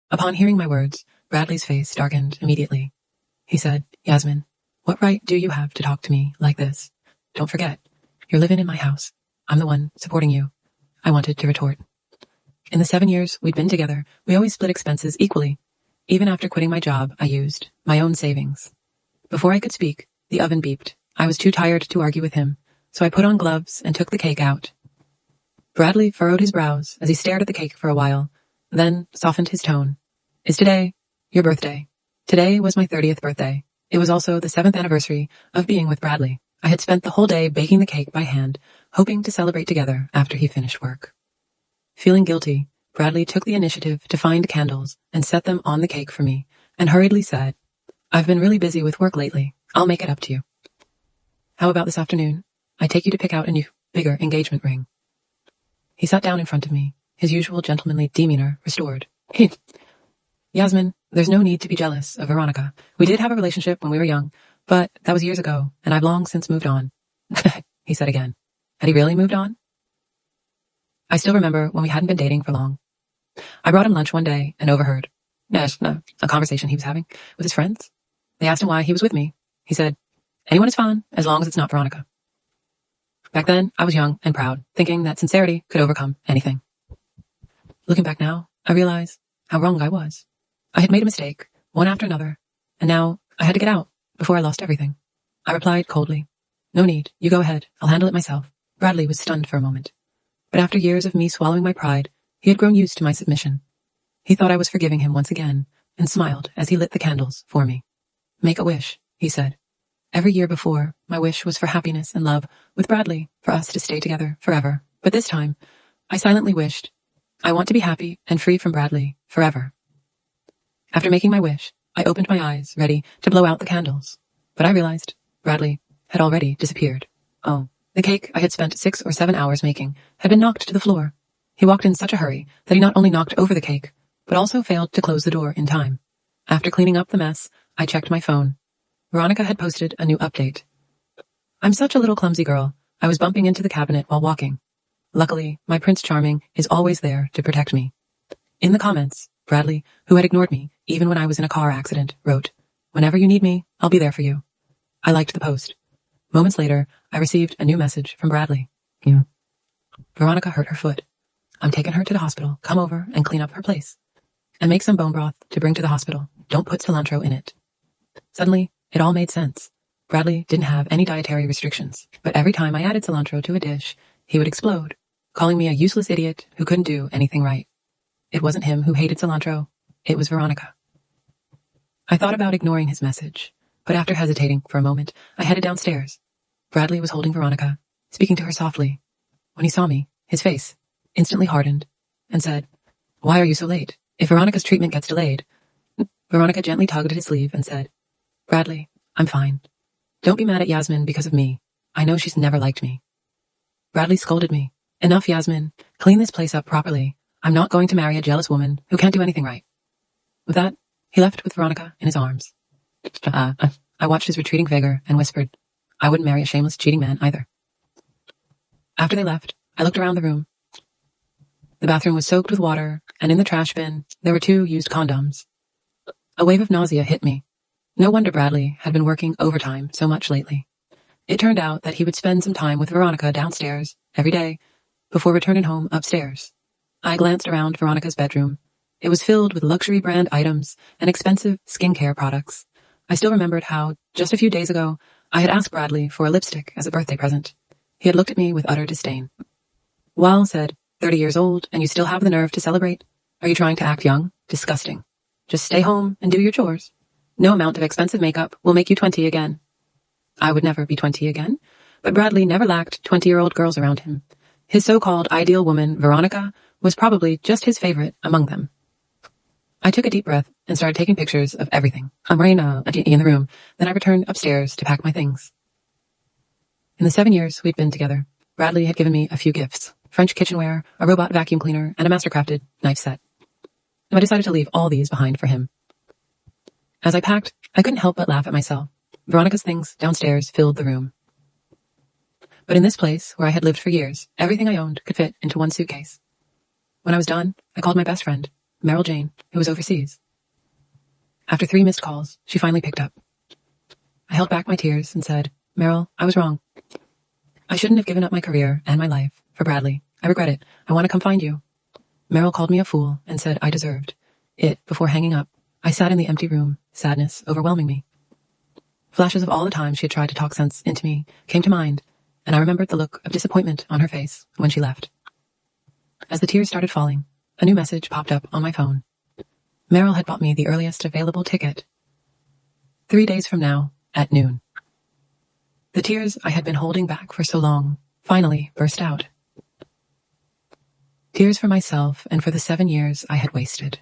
Upon hearing my words, Bradley's face darkened immediately. He said, "Yasmin, what right do you have to talk to me like this? Don't forget, you're living in my house. I'm the one supporting you." I wanted to retort. In the 7 years we'd been together, we always split expenses equally. Even after quitting my job, I used my own savings. Before I could speak, the oven beeped. I was too tired to argue with him, so I put on gloves and took the cake out. Bradley furrowed his brows as he stared at the cake for a while, then softened his tone. "Is today your birthday?" Today was my 30th birthday. It was also the 7th anniversary of being with Bradley. I had spent the whole day baking the cake by hand, hoping to celebrate together after he finished work. Feeling guilty, Bradley took the initiative to find candles and set them on the cake for me, and hurriedly said, "I've been really busy with work lately. I'll make it up to you. How about this afternoon? I take you to pick out a new, bigger engagement ring." He sat down in front of me, his usual gentlemanly demeanor restored. "Yasmin, there's no need to be jealous of Veronica. We did have a relationship when we were young, but that was years ago, and I've long since moved on." He said again. Had he really moved on? I still remember when we hadn't been dating for long. I brought him lunch one day and overheard a conversation he was having with his friends. They asked him why he was with me. He said, "Anyone is fine as long as it's not Veronica." Back then, I was young and proud, thinking that sincerity could overcome anything. Looking back now, I realize how wrong I was. I had made a mistake, one after another, and now I had to get out before I lost everything. I replied coldly, "No need, you go ahead, I'll handle it myself." Bradley was stunned for a moment. But after years of me swallowing my pride, he had grown used to my submission. He thought I was forgiving him once again, and smiled as he lit the candles for me. "Make a wish," he said. Every year before, my wish was for happiness and love with Bradley, for us to stay together forever. But this time, I silently wished, "I want to be happy and free from Bradley forever." After making my wish, I opened my eyes, ready to blow out the candles. But I realized Bradley had already disappeared. Oh. The cake I had spent 6 or 7 hours making had been knocked to the floor. He walked in such a hurry that he not only knocked over the cake, but also failed to close the door in time. After cleaning up the mess, I checked my phone. Veronica had posted a new update. "I'm such a little clumsy girl. I was bumping into the cabinet while walking. Luckily, my Prince Charming is always there to protect me." In the comments, Bradley, who had ignored me even when I was in a car accident, wrote, "Whenever you need me, I'll be there for you." I liked the post. Moments later, I received a new message from Bradley. "Veronica hurt her foot. I'm taking her to the hospital. Come over and clean up her place. And make some bone broth to bring to the hospital. Don't put cilantro in it." Suddenly, it all made sense. Bradley didn't have any dietary restrictions, but every time I added cilantro to a dish, he would explode, calling me a useless idiot who couldn't do anything right. It wasn't him who hated cilantro. It was Veronica. I thought about ignoring his message, but after hesitating for a moment, I headed downstairs. Bradley was holding Veronica, speaking to her softly. When he saw me, his face instantly hardened and said, "Why are you so late? If Veronica's treatment gets delayed..." Veronica gently tugged at his sleeve and said, "Bradley, I'm fine. Don't be mad at Yasmin because of me. I know she's never liked me." Bradley scolded me. "Enough, Yasmin. Clean this place up properly. I'm not going to marry a jealous woman who can't do anything right." With that, he left with Veronica in his arms. I watched his retreating figure and whispered, "I wouldn't marry a shameless, cheating man either." After they left, I looked around the room. The bathroom was soaked with water, and in the trash bin, there were 2 used condoms. A wave of nausea hit me. No wonder Bradley had been working overtime so much lately. It turned out that he would spend some time with Veronica downstairs every day before returning home upstairs. I glanced around Veronica's bedroom. It was filled with luxury brand items and expensive skincare products. I still remembered how, just a few days ago, I had asked Bradley for a lipstick as a birthday present. He had looked at me with utter disdain. "Well," said, 30 years old, and you still have the nerve to celebrate? Are you trying to act young? Disgusting. Just stay home and do your chores. No amount of expensive makeup will make you 20 again." I would never be 20 again, but Bradley never lacked 20-year-old girls around him. His so-called ideal woman, Veronica, was probably just his favorite among them. I took a deep breath and started taking pictures of everything. I'm in the room. Then I returned upstairs to pack my things. In the 7 years we'd been together, Bradley had given me a few gifts: French kitchenware, a robot vacuum cleaner, and a master-crafted knife set. I decided to leave all these behind for him. As I packed, I couldn't help but laugh at myself. Veronica's things downstairs filled the room. But in this place, where I had lived for years, everything I owned could fit into one suitcase. When I was done, I called my best friend, Meryl Jane, who was overseas. After 3 missed calls, she finally picked up. I held back my tears and said, Meryl, I was wrong. I shouldn't have given up my career and my life for Bradley. I regret it. I want to come find you. Meryl called me a fool and said I deserved it. Before hanging up, I sat in the empty room, sadness overwhelming me. Flashes of all the times she had tried to talk sense into me came to mind, and I remembered the look of disappointment on her face when she left. As the tears started falling, a new message popped up on my phone. Meryl had bought me the earliest available ticket. 3 days from now, at noon. The tears I had been holding back for so long finally burst out. Tears for myself and for the 7 years I had wasted.